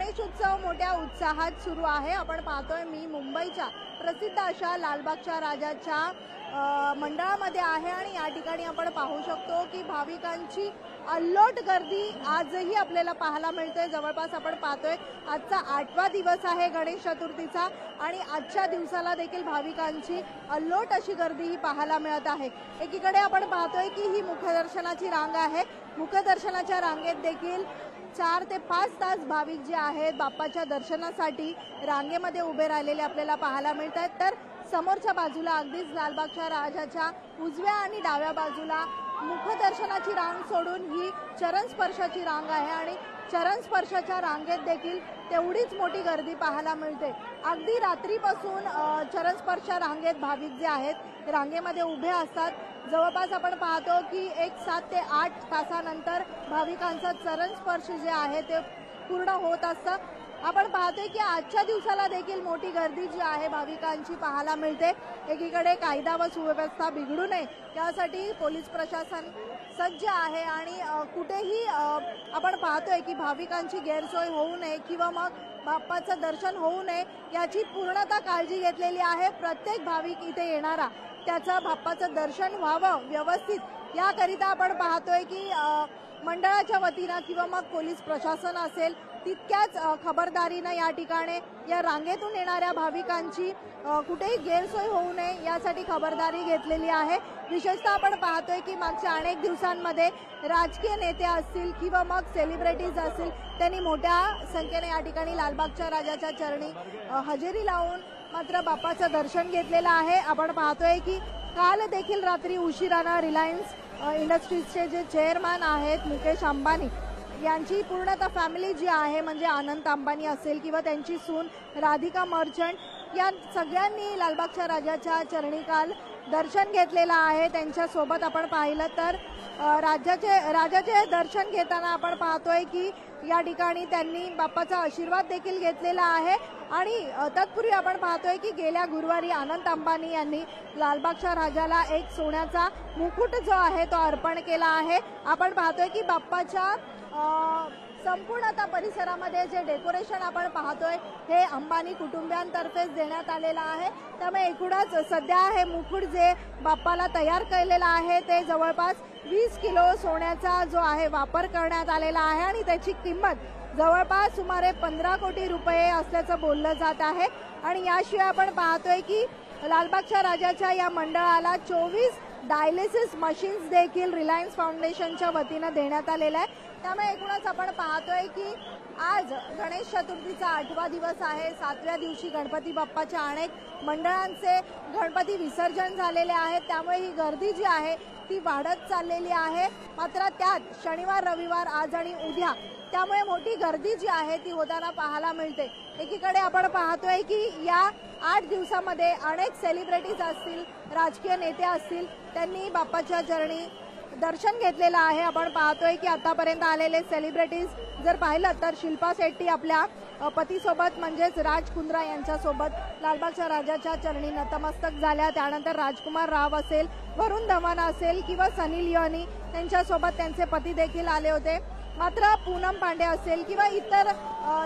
गणेशोत्सव मोठ्या उत्साहात सुरू आहे। आपण पाहतोय मी मुंबईच्या प्रसिद्ध अशा लालबागच्या राजाच्या मंडळामध्ये आहे आणि या ठिकाणी आपण पाहू शकतो की भाविकांची अल्लोट गर्दी आजही आपल्याला पाहायला मिळते। जवळपास आपण पाहतोय आजचा 8वा दिवस आहे गणेश चतुर्थीचा आणि आजच्या दिवसाला देखील भाविकांची अल्लोट अशी गर्दी ही पाहायला मिळत आहे। एकीकडे आपण पाहतोय की ही मुखदर्शनाची रांग आहे। मुखदर्शनाच्या रांगेत देखील 4 ते 5 तास भाविक जे आहेत बाप्पाच्या दर्शनासाठी रांगेमध्ये उभे राहिलेले आपल्याला पाहायला मिळतात। तर समोरच्या बाजूला अगदीच लालबागच्या राजाच्या उजव्या आणि डाव्या बाजूला मुखदर्शनाची रांग सोडून ही चरण स्पर्शाची रांग आहे आणि चरण स्पर्शाच्या रांगेत देखील तेवढीच मोठी गर्दी पाहायला मिळते। अगदी रात्रीपासून चरण स्पर्श रांगेत भाविक जे आहेत रांगेमध्ये उभे असतात। जवळपास आपण पाहतो की 7 ते 8 तासानंतर भाविकांचा चरण स्पर्श जे आहे ते पूर्ण होत असतं। आपण पाहतोय की आजच्या दिवसाला देखील मोठी गर्दी जी आहे भाविकांची पाहायला मिळते। एकीकडे कायदा व सुव्यवस्था बिघडू नये यासाठी पोलीस प्रशासन सज्ज आहे आणि कुठेही आपण पाहतोय की भाविकांची गैरसोय होऊ नये किंवा मग बाप्पाचं दर्शन होऊ नये याची पूर्णतः काळजी घेतलेली आहे। प्रत्येक भाविक इथे येणारा त्याचं बाप्पाचं दर्शन व्हावं व्यवस्थित याकरिता आपण पाहतोय की मंडळाच्या वतीनं किंवा मग पोलीस प्रशासन असेल तितक्याच खबरदारीनं या ठिकाणी या रांगेतून येणाऱ्या भाविकांची कुठेही गैरसोय होऊ नये यासाठी खबरदारी घेतलेली आहे। विशेषतः आपण पाहतोय की मागच्या अनेक दिवसांमध्ये राजकीय नेते असतील किंवा मग सेलिब्रिटीज असतील त्यांनी मोठ्या संख्येने या ठिकाणी लालबागच्या राजाच्या चरणी हजेरी लावून मात्र बाप्पाचं दर्शन घेतलेलं आहे। आपण पाहतोय की काल देखील रात्री उशिरानं रिलायन्स इंडस्ट्रीजचे जे चेअरमॅन आहेत मुकेश अंबानी यांची पूर्णतः फॅमिली जी आहे म्हणजे अनंत अंबानी असेल किंवा त्यांची सून राधिका मर्चंट या सगळ्यांनी लालबागच्या राजाच्या चरणी काल दर्शन घेतलेलं आहे। त्यांच्यासोबत आपण पाहिलं तर राजाचे दर्शन घेताना आपण पाहतोय की या ठिकाणी त्यांनी बाप्पाचा आशीर्वाद देखील घेतलेला आहे आणि तत्पूर्वी आपण पाहतोय की गेल्या गुरुवारी अनंत अंबानी यांनी लालबागच्या राजाला एक सोन्याचा मुकुट जो आहे तो अर्पण केला आहे। आपण पाहतोय की बाप्पाच्या संपूर्ण आता परिसरामध्ये जे डेकोरेशन आपण पाहतोय हे अंबानी कुटुंबियांतर्फेच देण्यात आलेलं आहे। त्यामुळे एकूणच सध्या हे मुकुट जे बाप्पाला तयार केलेलं आहे ते जवळपास 20 किलो सोन्याचा जो आहे वापर करण्यात आलेला आहे आणि त्याची किंमत जवळपास सुमारे 15 कोटी रुपये असल्याचं बोललं जात आहे। आणि याशिवाय आपण पाहतोय की लालबागच्या राजाच्या या मंडळाला 24 डायलिसिस मशीन्स देखील रिलायन्स फाउंडेशनच्या वतीनं देण्यात आलेलं आहे। त्यामुळे एकूणच आपण पाहतोय की आज गणेश चतुर्थीचा 8वा दिवस आहे। 7व्या दिवशी गणपती बाप्पाच्या अनेक मंडळांचे गणपती विसर्जन झालेले आहेत। त्यामुळे ही गर्दी जी आहे ती वाढत चाललेली आहे। मात्र त्यात शनिवार रविवार आज आणि उद्या त्यामुळे मोठी गर्दी जी आहे ती होताना पाहायला मिळते। एकीकडे आपण पाहतोय की या 8 दिवसामध्ये अनेक सेलिब्रिटीज असतील राजकीय नेते असतील त्यांनी बाप्पाच्या चरणी दर्शन घेतलेलं आहे। आपण पाहतोय की आतापर्यंत आलेले सेलिब्रिटीज जर पाहिलं तर शिल्पा शेट्टी आपल्या पतीसोबत म्हणजेच राज कुंद्रा यांच्यासोबत लालबागच्या राजाच्या चरणी नतमस्तक झाल्या। त्यानंतर राजकुमार राव असेल वरुण धवन असेल किंवा सनी लिओनी त्यांच्यासोबत त्यांचे पती देखील आले होते। मात्र पूनम पांडे असेल किंवा इतर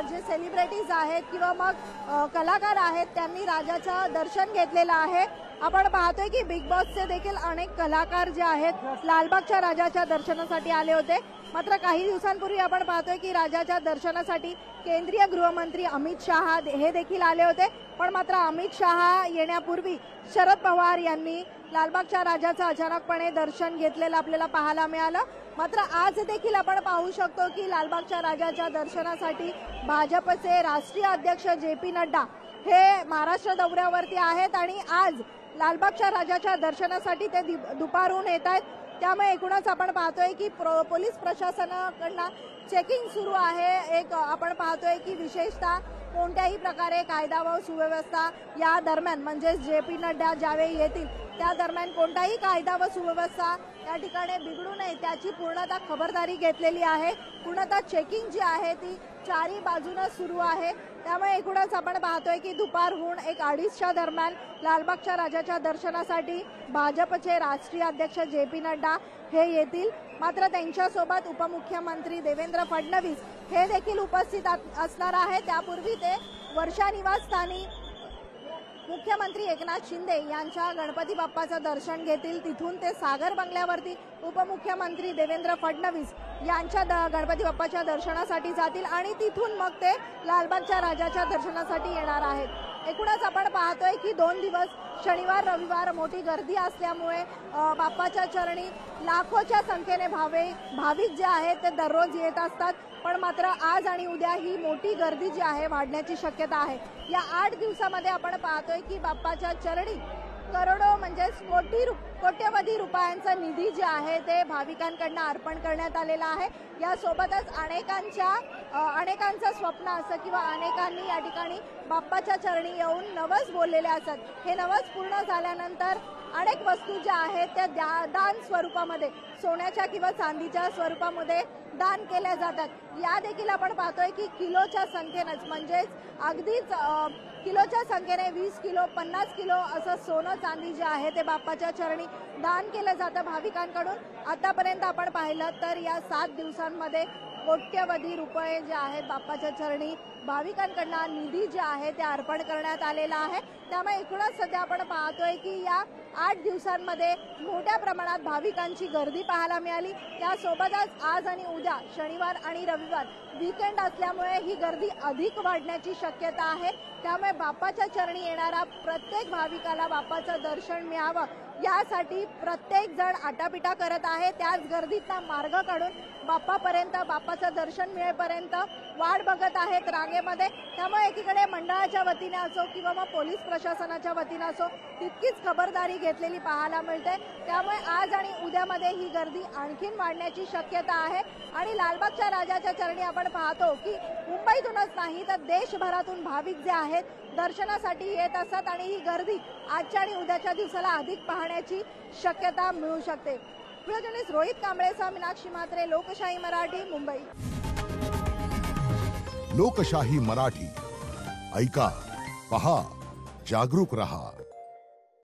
जे सेलिब्रिटीज आहेत किंवा मग कलाकार आहेत त्यांनी राजाचं दर्शन घेतलेलं आहे। आपण पाहतोय की बिग बॉसचे देखील अनेक कलाकार जे आहेत लालबागच्या राजाच्या दर्शनासाठी आले होते। मात्र काही दिवसांपूर्वी आपण पाहतोय की राजाच्या दर्शनासाठी केंद्रीय गृहमंत्री अमित शहा हे देखील आले होते। पण मात्र अमित शहा येण्यापूर्वी शरद पवार यांनी लालबागच्या राजाचं अचानकपणे दर्शन घेतलेलं आपल्याला पाहायला मिळालं। मात्र आज देखील आपण पाहू शकतो की लालबागच्या राजाच्या दर्शनासाठी भाजपचे राष्ट्रीय अध्यक्ष JP नड्डा हे महाराष्ट्र दौऱ्यावरती आहेत आणि आज लालबागच्या राजाच्या दर्शनासाठी ते दुपारहून येत आहेत। त्यामुळे एकूणच आपण पाहतोय की पोलीस प्रशासनाकडनं चेकिंग सुरू आहे। आपण पाहतोय की विशेषतः कोणत्याही प्रकारे कायदा व सुव्यवस्था या दरम्यान म्हणजे JP नड्डा ज्यावेळी येतील त्या दरम्यान कोणताही कायदा व सुव्यवस्था त्या ठिकाणी बिघडू नये त्याची पूर्णतः खबरदारी घेतलेली आहे। पूर्णतः चेकिंग जी आहे ती चारी बाजूने सुरू आहे। त्यामुळे एकूणच आपण पाहतोय की दुपारहून 1:30च्या दरम्यान लालबागच्या राजाच्या दर्शनासाठी भाजपचे राष्ट्रीय अध्यक्ष JP नड्डा हे येतील। मात्र त्यांच्यासोबत उपमुख्यमंत्री देवेंद्र फडणवीस हे देखील उपस्थित असणार आहे। त्यापूर्वी ते वर्षा निवासस्थानी मुख्यमंत्री एकनाथ शिंदे यांच्या गणपती बाप्पाचं दर्शन घेतील। तिथून ते सागर बंगल्यावरती उपमुख्यमंत्री देवेंद्र फडणवीस यांच्या गणपती बाप्पाच्या दर्शनासाठी जातील आणि तिथून मग ते लालबागच्या राजाच्या दर्शनासाठी येणार आहेत। एकूणच आपण पाहतोय की 2 दिवस शनिवार रविवार मोठी गर्दी असल्यामुळे बाप्पाच्या चरणी लाखोच्या संख्येने भाविक जे आहेत ते दररोज येत असतात। पण मात्र आज आणि उद्या ही मोठी गर्दी जी आहे वाढण्याची शक्यता आहे। या 8 दिवसामध्ये आपण पाहतोय की बाप्पाच्या चरणी करोडो म्हणजे कोट्यवधी रुपयांचा निधी जे आहे ते भाविकांकडून अर्पण करण्यात आलेला आहे। यासोबतच अनेकांचं स्वप्न असं किंवा अनेकांनी या ठिकाणी बाप्पाच्या चरणी येऊन नवस बोललेले असतात। हे नवस पूर्ण झाल्यानंतर अनेक वस्तू ज्या आहेत त्या दान स्वरूपामध्ये सोन्याच्या किंवा चांदीच्या स्वरूपामध्ये दान केल्या जातात। या देखील आपण पाहतोय की किलोच्या संख्येनेच म्हणजेच अगदीच किलोच्या संख्येने 20 किलो 50 किलो असं सोनं चांदी जे आहे ते बाप्पाच्या चरणी दान केलं जातं भाविकांकडून। आतापर्यंत आपण पाहिलं तर या 7 दिवसांमध्ये कोट्यवधी रुपये जे आहेत बाप्पाच्या चरणी भाविकांकडून निधी जे आहे ते अर्पण करण्यात आलेला आहे। त्यामुळे एकूणच सध्या आपण पाहतोय की या 8 दिवसांमध्ये मोठ्या प्रमाणात भाविकांची गर्दी पाहायला मिळाली। त्यासोबतच आज आणि उद्या शनिवार आणि रविवार वीकेंड असल्यामुळे ही गर्दी अधिक वाढण्याची शक्यता आहे। त्यामुळे बाप्पाच्या चरणी येणारा प्रत्येक भाविकाला बाप्पाचं दर्शन मिळावं यासाठी प्रत्येक जण आटापिटा करत आहे। त्याच गर्दीतला मार्ग काढून बाप्पापर्यंत बाप्पाचं दर्शन मिळेपर्यंत वाट बघत आहेत रांगेमध्ये। त्यामुळे एकीकडे मंडळाच्या वतीने असो किंवा मग पोलीस प्रशासनाच्या वतीने असो तितकीच खबरदारी घेतलेली पाहायला मिळते। त्यामुळे आज आणि उद्यामध्ये ही गर्दी आणखीन वाढण्याची शक्यता आहे आणि लालबागच्या राजाच्या चरणी आपण पाहतो की मुंबईतूनच नाही तर देशभरातून भाविक जे आहेत दर्शनासाठी येत असतात आणि ही गर्दी आजच्या आणि उद्याच्या दिवसाला अधिक पाहण्याची शक्यता मिळू शकते। व्हिडिओ जर्नलिस्ट रोहित कांबळेसह मीनाक्षी म्हात्रे, लोकशाही मराठी, मुंबई। लोकशाही मराठी ऐका, पहा, जागरूक रहा।